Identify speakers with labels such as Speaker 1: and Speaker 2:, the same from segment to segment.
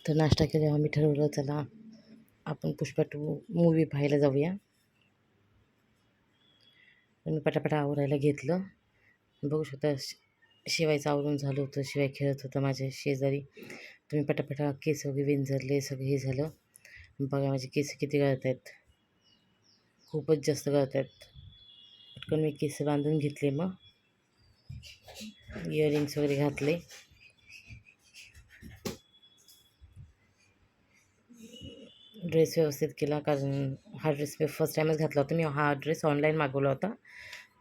Speaker 1: तर नाश्ता केल्यावर आम्ही ठरवलं चला आपण पुष्पा 2 मूव्ही पाहायला जाऊया. तर मी पटापटा आवरायला घेतलं. बघू शकता शिवायचं आवरून झालं होतं. शिवाय खेळत होतं माझ्या शेजारी. तर मी पटापटा केस वगैरे विंचरले, सगळं हे झालं. बघा माझे केस किती गळत आहेत, खूपच जास्त गळत आहेत. पटकन मी केस बांधून घेतले, मग इयरिंग्स वगैरे घातले. ड्रेस व्यवस्थित केला, कारण हा ड्रेस मी फर्स्ट टाईमच घातला होता. मी हा ड्रेस ऑनलाईन मागवला होता.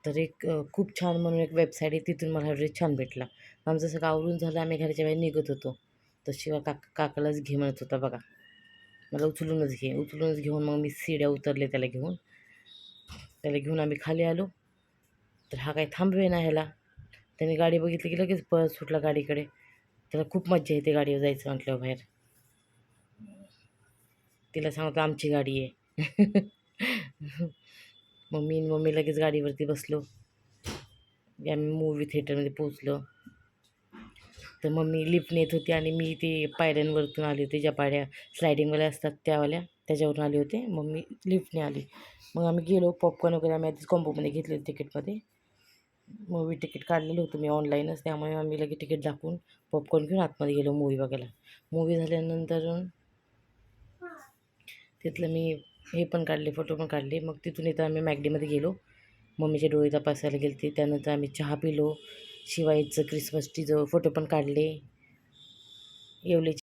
Speaker 1: तर एक खूप छान म्हणून एक वेबसाईट आहे, तिथून मला हा ड्रेस छान भेटला. आमचं सगळं आवरून झालं, आम्ही घराच्या बाहेर निघत होतो. तर शिवा काकालाच घे म्हणत होता बघा, मला उचलूनच घेऊन मग मी सीड्या उतरले त्याला घेऊन आम्ही खाली आलो. तर हा काही थांबवे ना ह्याला. त्याने गाडी बघितली की लगेच पळत सुटला गाडीकडे. त्याला खूप मज्जा येते गाडीवर जायचं म्हटल्यावर बाहेर. तिला सांगतो आमची गाडी आहे. मम्मी लगेच गाडीवरती बसलो. आम्ही मूव्ही थिएटरमध्ये पोचलो. तर मम्मी लिफ्टने येत होती आणि मी ते पायऱ्यांवरतून आले होते, ज्या पायऱ्या स्लायडिंगवाल्या असतात त्याच्यावरून आले होते. मम्मी लिफ्टने आली. मग आम्ही गेलो. पॉपकॉर्न वगैरे आम्ही आधीच कॉम्बोमध्ये घेतले तिकीटमध्ये. मूव्ही तिकीट काढलेलं होतं मी ऑनलाईनच, त्यामुळे आम्ही लगेच तिकीट दाखवून पॉपकॉर्न घेऊन आतमध्ये गेलो मूव्ही बघायला. मूव्ही झाल्यानंतर तिथलं मी हे पण काढले, फोटो पण काढले. मग तिथून इथं आम्ही मॅगडीमध्ये गेलो. मम्मीचे डोळे तपासायला गेले. त्यानंतर आम्ही चहा पिलो. शिवायचं क्रिसमस ट्रीजवळ फोटो पण काढले. येवले